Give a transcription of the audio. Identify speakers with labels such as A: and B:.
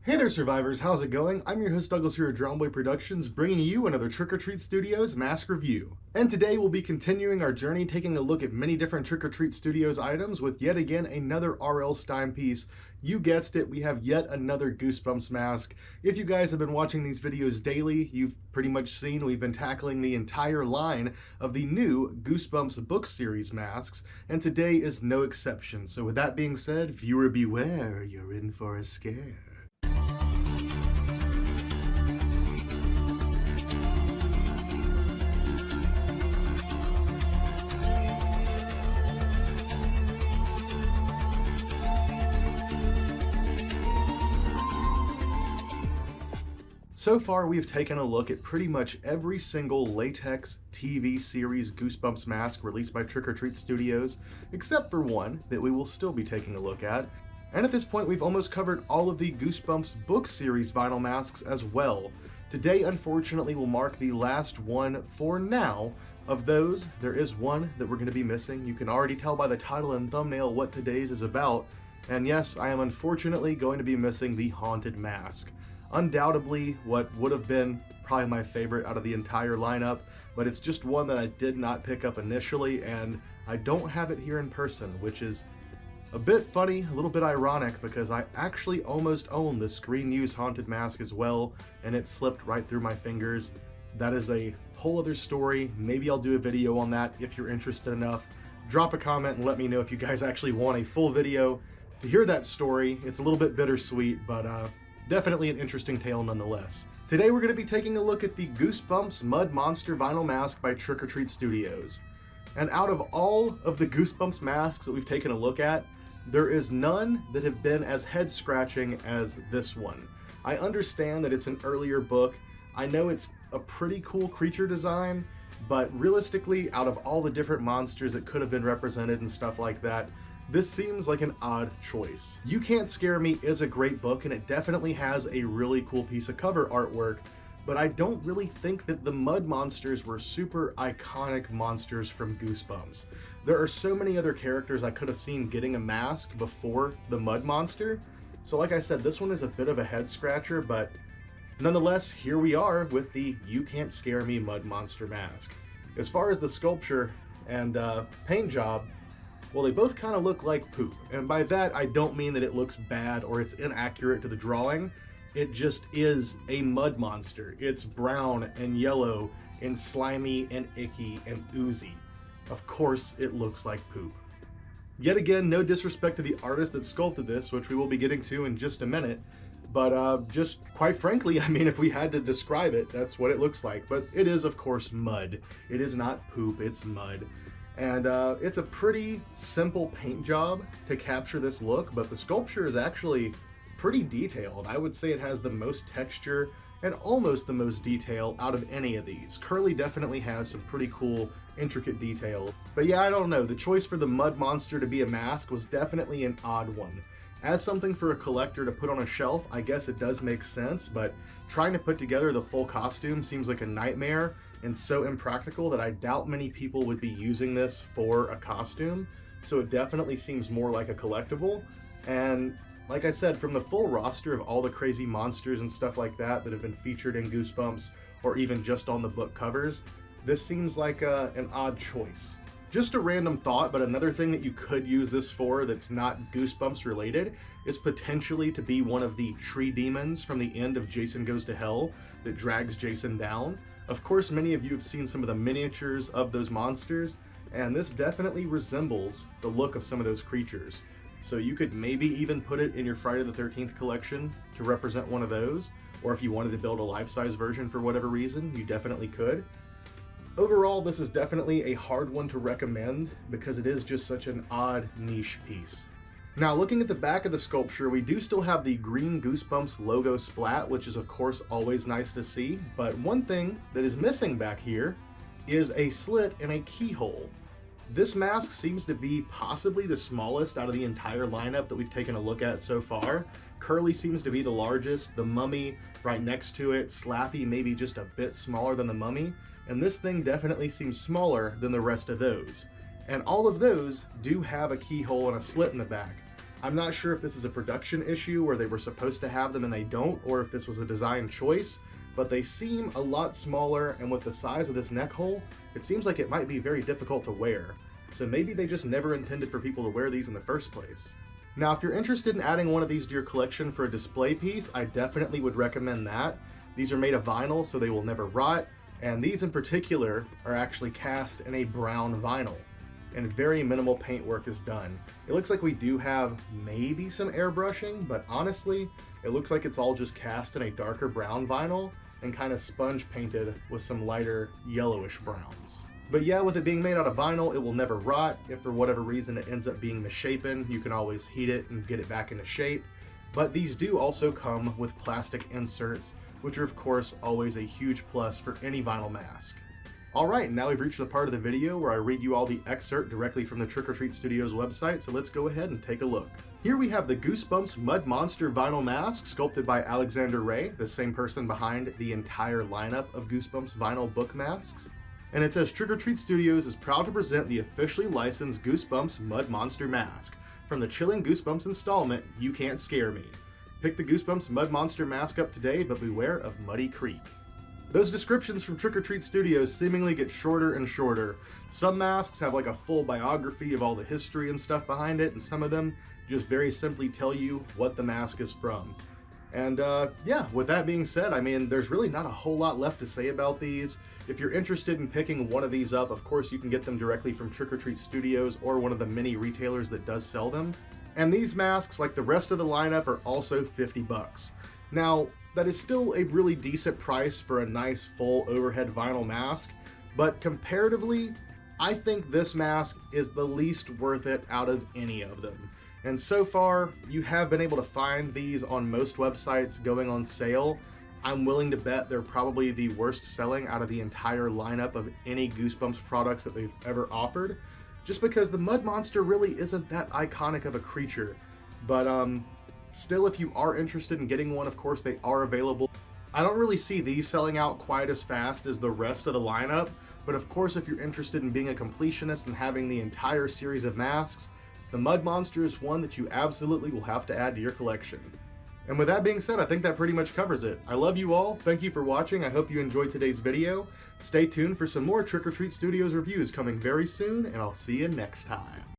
A: Hey there survivors, how's it going? I'm your host Douglas here at Drown Boy Productions, bringing you another Trick or Treat Studios mask review. And today we'll be continuing our journey, taking a look at many different Trick or Treat Studios items with yet again another R.L. Stine piece. You guessed it, we have yet another Goosebumps mask. If you guys have been watching these videos daily, you've pretty much seen we've been tackling the entire line of the new Goosebumps book series masks, and today is no exception. So with that being said, viewer beware, you're in for a scare. So far, we've taken a look at pretty much every single latex TV series Goosebumps mask released by Trick or Treat Studios, except for one that we will still be taking a look at. And at this point, we've almost covered all of the Goosebumps book series vinyl masks as well. Today, unfortunately, will mark the last one for now. Of those, there is one that we're going to be missing. You can already tell by the title and thumbnail what today's is about. And yes, I am unfortunately going to be missing the Haunted Mask. Undoubtedly what would have been probably my favorite out of the entire lineup, but it's just one that I did not pick up initially, and I don't have it here in person, which is a bit funny, a little bit ironic, because I actually almost own the Screen Use Haunted Mask as well, and it slipped right through my fingers. That is a whole other story. Maybe I'll do a video on that if you're interested enough. Drop a comment and let me know if you guys actually want a full video to hear that story. It's a little bit bittersweet, but definitely an interesting tale nonetheless. Today we're going to be taking a look at the Goosebumps Mud Monster vinyl mask by Trick or Treat Studios. And out of all of the Goosebumps masks that we've taken a look at, there is none that have been as head scratching as this one. I understand that it's an earlier book. I know it's a pretty cool creature design, but realistically, out of all the different monsters that could have been represented and stuff like that, this seems like an odd choice. You Can't Scare Me is a great book, and it definitely has a really cool piece of cover artwork, but I don't really think that the Mud Monsters were super iconic monsters from Goosebumps. There are so many other characters I could have seen getting a mask before the Mud Monster, so like I said, this one is a bit of a head scratcher, but nonetheless, here we are with the You Can't Scare Me Mud Monster mask. As far as the sculpture and paint job, well, they both kind of look like poop, and by that I don't mean that it looks bad or it's inaccurate to the drawing. It just is a mud monster. It's brown and yellow and slimy and icky and oozy. Of course it looks like poop. Yet again, no disrespect to the artist that sculpted this, which we will be getting to in just a minute, but just quite frankly, I mean, if we had to describe it, that's what it looks like. But it is, of course, mud. It is not poop, it's mud. And it's a pretty simple paint job to capture this look, but the sculpture is actually pretty detailed. I would say it has the most texture and almost the most detail out of any of these. Curly definitely has some pretty cool, intricate detail. But yeah, I don't know, the choice for the Mud Monster to be a mask was definitely an odd one. As something for a collector to put on a shelf, I guess it does make sense, but trying to put together the full costume seems like a nightmare and so impractical that I doubt many people would be using this for a costume. So it definitely seems more like a collectible. And like I said, from the full roster of all the crazy monsters and stuff like that that have been featured in Goosebumps or even just on the book covers, this seems like an odd choice. Just a random thought, but another thing that you could use this for that's not Goosebumps related is potentially to be one of the tree demons from the end of Jason Goes to Hell that drags Jason down. Of course, many of you have seen some of the miniatures of those monsters, and this definitely resembles the look of some of those creatures. So you could maybe even put it in your Friday the 13th collection to represent one of those, or if you wanted to build a life-size version for whatever reason, you definitely could. Overall, this is definitely a hard one to recommend because it is just such an odd niche piece. Now, looking at the back of the sculpture, we do still have the green Goosebumps logo splat, which is of course always nice to see, but one thing that is missing back here is a slit and a keyhole. This mask seems to be possibly the smallest out of the entire lineup that we've taken a look at so far. Curly seems to be the largest, the Mummy right next to it, Slappy maybe just a bit smaller than the Mummy, and this thing definitely seems smaller than the rest of those. And all of those do have a keyhole and a slit in the back. I'm not sure if this is a production issue where they were supposed to have them and they don't, or if this was a design choice, but they seem a lot smaller, and with the size of this neck hole, it seems like it might be very difficult to wear. So maybe they just never intended for people to wear these in the first place. Now, if you're interested in adding one of these to your collection for a display piece, I definitely would recommend that. These are made of vinyl, so they will never rot, and these in particular are actually cast in a brown vinyl, and very minimal paint work is done. It looks like we do have maybe some airbrushing, but honestly, it looks like it's all just cast in a darker brown vinyl and kind of sponge painted with some lighter yellowish browns. But yeah, with it being made out of vinyl, it will never rot. If for whatever reason it ends up being misshapen, you can always heat it and get it back into shape. But these do also come with plastic inserts, which are of course always a huge plus for any vinyl mask. Alright, now we've reached the part of the video where I read you all the excerpt directly from the Trick or Treat Studios website, so let's go ahead and take a look. Here we have the Goosebumps Mud Monster vinyl mask, sculpted by Alexander Ray, the same person behind the entire lineup of Goosebumps vinyl book masks. And it says, Trick or Treat Studios is proud to present the officially licensed Goosebumps Mud Monster mask. From the chilling Goosebumps installment, You Can't Scare Me. Pick the Goosebumps Mud Monster mask up today, but beware of Muddy Creek. Those descriptions from Trick or Treat Studios seemingly get shorter and shorter. Some masks have like a full biography of all the history and stuff behind it, and some of them just very simply tell you what the mask is from. And yeah, with that being said, I mean, there's really not a whole lot left to say about these. If you're interested in picking one of these up, of course you can get them directly from Trick or Treat Studios or one of the many retailers that does sell them. And these masks, like the rest of the lineup, are also $50. Now, that is still a really decent price for a nice full overhead vinyl mask, but comparatively, I think this mask is the least worth it out of any of them. And so far, you have been able to find these on most websites going on sale. I'm willing to bet they're probably the worst selling out of the entire lineup of any Goosebumps products that they've ever offered, just because the Mud Monster really isn't that iconic of a creature. But still, if you are interested in getting one, of course they are available. I don't really see these selling out quite as fast as the rest of the lineup, but of course if you're interested in being a completionist and having the entire series of masks, the Mud Monster is one that you absolutely will have to add to your collection. And with that being said, I think that pretty much covers it. I love you all, thank you for watching, I hope you enjoyed today's video. Stay tuned for some more Trick or Treat Studios reviews coming very soon, and I'll see you next time.